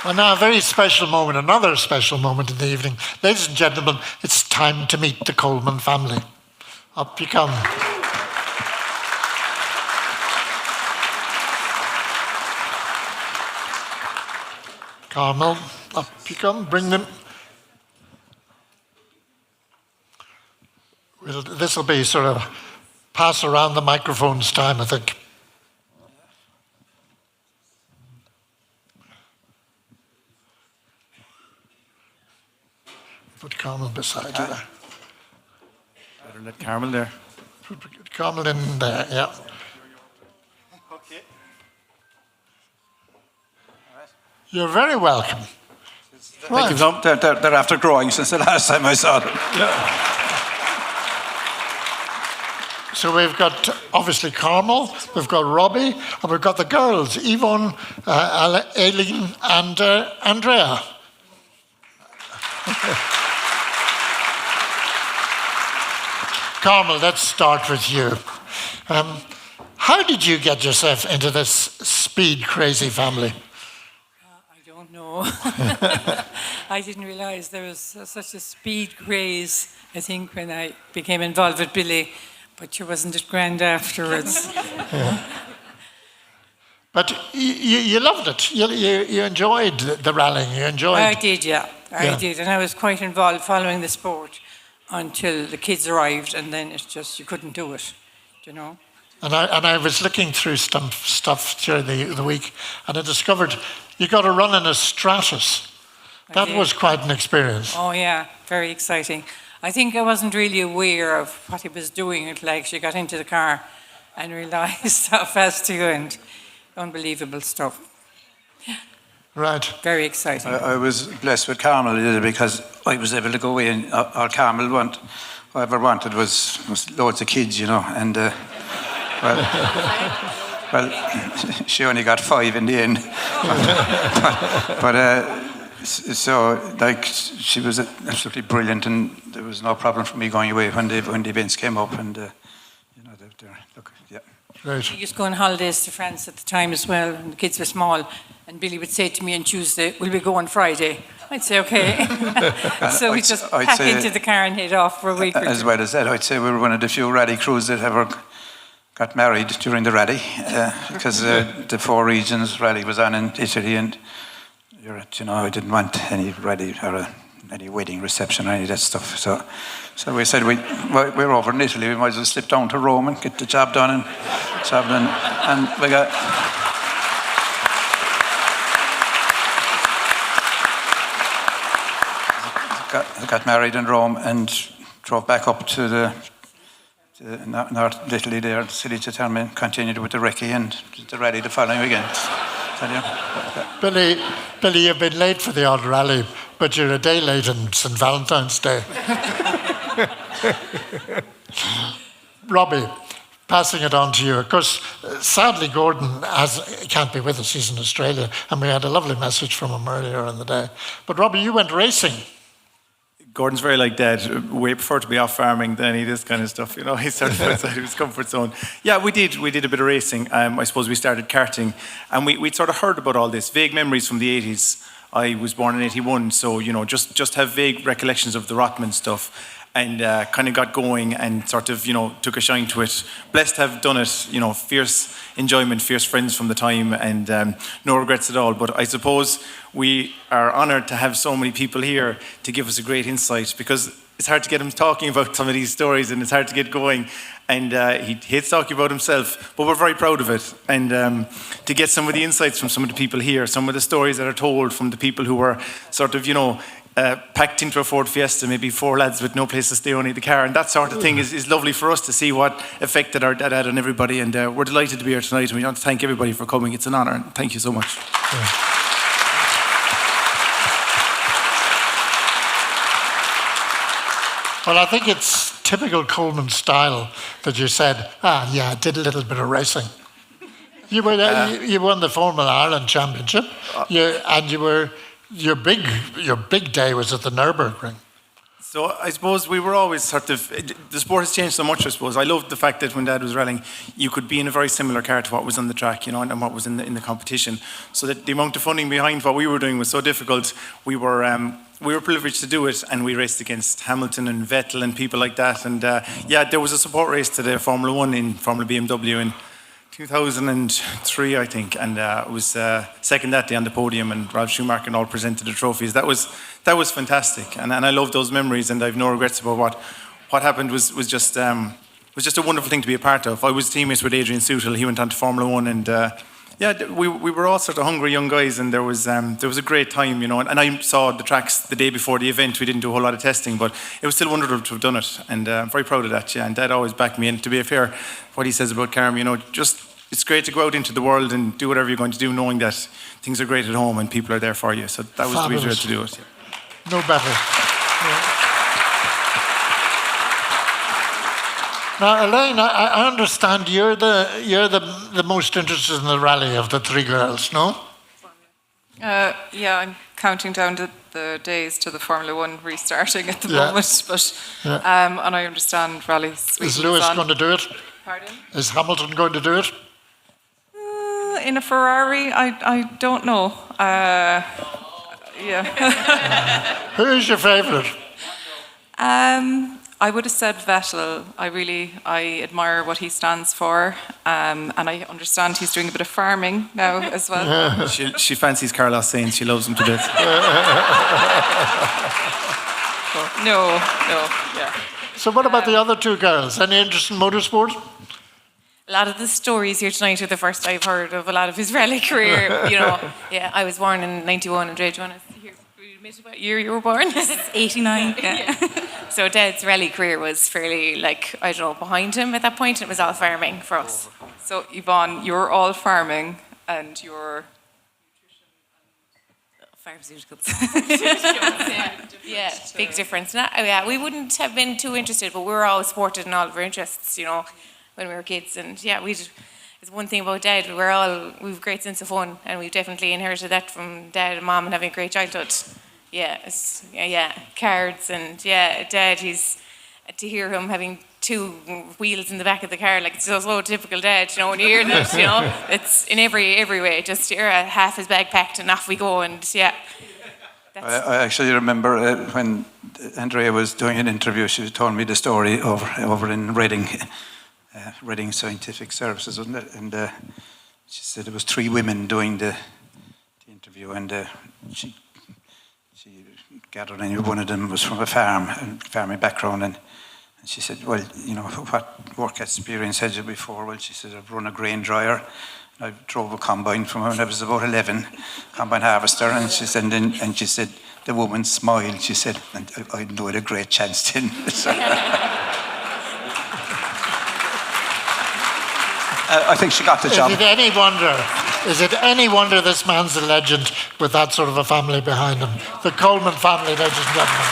Well, now a very special moment, another special moment in the evening. Ladies and gentlemen, it's time to meet the Coleman family. Up you come. Carmel, up you come, bring them. This will be sort of pass around the microphones time, I think. Put Carmel beside you there. Better let Carmel there. Put Carmel in there, yeah. Okay. You're very welcome. Right. They're after growing since the last time I saw them. Yeah. So we've got, obviously, Carmel, we've got Robbie, and we've got the girls, Yvonne, Aileen, and Andrea. Carmel, let's start with you. How did you get yourself into this speed-crazy family? I don't know. I didn't realise there was such a speed craze, I think, when I became involved with Billy. But you wasn't it grand afterwards. Yeah. But you loved it. You enjoyed the rallying. You enjoyed. I did, yeah. I did, and I was quite involved following the sport until the kids arrived, and then it's just you couldn't do it, you know. And I was looking through stuff during the week, and I discovered you got to run in a Stratus. That was quite an experience. Oh yeah, very exciting. I think I wasn't really aware of what he was doing until I actually got into the car and realised how fast he went. Unbelievable stuff. Right. Very exciting. I was blessed with Carmel a little because I was able to go away and all Carmel whatever wanted was loads of kids, you know, and well, she only got 5 in the end. So, like, she was absolutely brilliant, and there was no problem for me going away when the events came up, and you know, look, yeah. Right. We used to go on holidays to France at the time as well, and the kids were small, and Billy would say to me on Tuesday, "Will we go on Friday?" I'd say, "Okay." So we just pack into the car and head off for a week or two. As well as that, I'd say we were one of the few rally crews that ever got married during the rally, because the 4 regions rally was on in Italy, and you know, I didn't want any rally or any wedding reception or any of that stuff. So we said we're over in Italy. We might as well slip down to Rome and get the job done. And we got married in Rome and drove back up to North Italy there, the city to Carmel, continued with the recce and the rally the following weekend. Billy, you've been late for the odd rally, but you're a day late on St. Valentine's Day. Robbie, passing it on to you. Of course, sadly, Gordon can't be with us. He's in Australia, and we had a lovely message from him earlier in the day. But Robbie, you went racing. Gordon's very like Dad. We prefer to be off farming than any of this kind of stuff. You know, he's sort of outside of his comfort zone. Yeah, we did a bit of racing. I suppose we started karting, and we'd sort of heard about all this. Vague memories from the 80s. I was born in 81, so, you know, just have vague recollections of the Rotman stuff. And kind of got going and sort of, you know, took a shine to it. Blessed to have done it, you know, fierce enjoyment, fierce friends from the time, and no regrets at all. But I suppose we are honoured to have so many people here to give us a great insight, because it's hard to get him talking about some of these stories, and it's hard to get going. And he hates talking about himself, but we're very proud of it. And to get some of the insights from some of the people here, some of the stories that are told from the people who were sort of, you know, packed into a Ford Fiesta, maybe 4 lads with no place to stay, only the car, and that sort of thing is lovely for us to see what effect that had on everybody. And we're delighted to be here tonight, and we want to thank everybody for coming. It's an honour, and thank you so much. Yeah. Well, I think it's typical Coleman style that you said, yeah, I did a little bit of racing. You won the Formula Ireland Championship, and your big day was at the Nürburgring. So I suppose we were always sort of, the sport has changed so much, I suppose. I loved the fact that when Dad was rallying, you could be in a very similar car to what was on the track, and what was in the competition. So that the amount of funding behind what we were doing was so difficult. We were privileged to do it, and we raced against Hamilton and Vettel and people like that. And there was a support race to the Formula One in Formula BMW in 2003, I think, and it was second that day on the podium, and Ralph Schumacher and all presented the trophies. That was fantastic, and I love those memories, and I've no regrets about what happened. Was just a wonderful thing to be a part of. I was teammates with Adrian Sutil. He went on to Formula One, and we were all sort of hungry young guys, and there was a great time, And I saw the tracks the day before the event. We didn't do a whole lot of testing, but it was still wonderful to have done it, and I'm very proud of that. Yeah, and Dad always backed me in. To be fair, what he says about Carm, it's great to go out into the world and do whatever you're going to do, knowing that things are great at home and people are there for you. So that was the way to do it. Yeah. No better. Yeah. Now, Elaine, I understand you're the most interested in the rally of the three girls, no? Yeah, I'm counting down the days to the Formula One restarting at the moment, but and I understand rallies. Is Lewis going to do it? Pardon? Is Hamilton going to do it? In a Ferrari, I don't know. Who is your favourite? I would have said Vettel. I admire what he stands for, and I understand he's doing a bit of farming now as well. Yeah. She fancies Carlos Sainz. She loves him to bits. No. So what about the other two girls? Any interest in motorsport? A lot of the stories here tonight are the first I've heard of a lot of his rally career. I was born in '91, and Dre, do you want to admit what year you were born? 89. Yeah. So Dad's rally career was fairly, behind him at that point. It was all farming for us. So Yvonne, you're all farming, and you're pharmaceuticals. Yeah, big difference. We wouldn't have been too interested, but we were always supported in all of our interests, when we were kids. And it's one thing about Dad, we've a great sense of fun, and we've definitely inherited that from Dad and Mom, and having a great childhood. Cards, and Dad, to hear him having two wheels in the back of the car, it's so typical Dad, when you hear that, it's in every way, just half his bag packed and off we go, and I actually remember when Andrea was doing an interview, she told me the story over in Reading, Reading Scientific Services, wasn't it? And she said there was three women doing the interview, and she gathered, and one of them was from a farming background, and she said, well, what work experience had you before? Well, she said, I've run a grain dryer. I drove a combine from when I was about 11, combine harvester, and she said, the woman smiled. She said, and I knew I had a great chance then. I think she got the job. Is it any wonder this man's a legend with that sort of a family behind him? The Coleman family, ladies and gentlemen.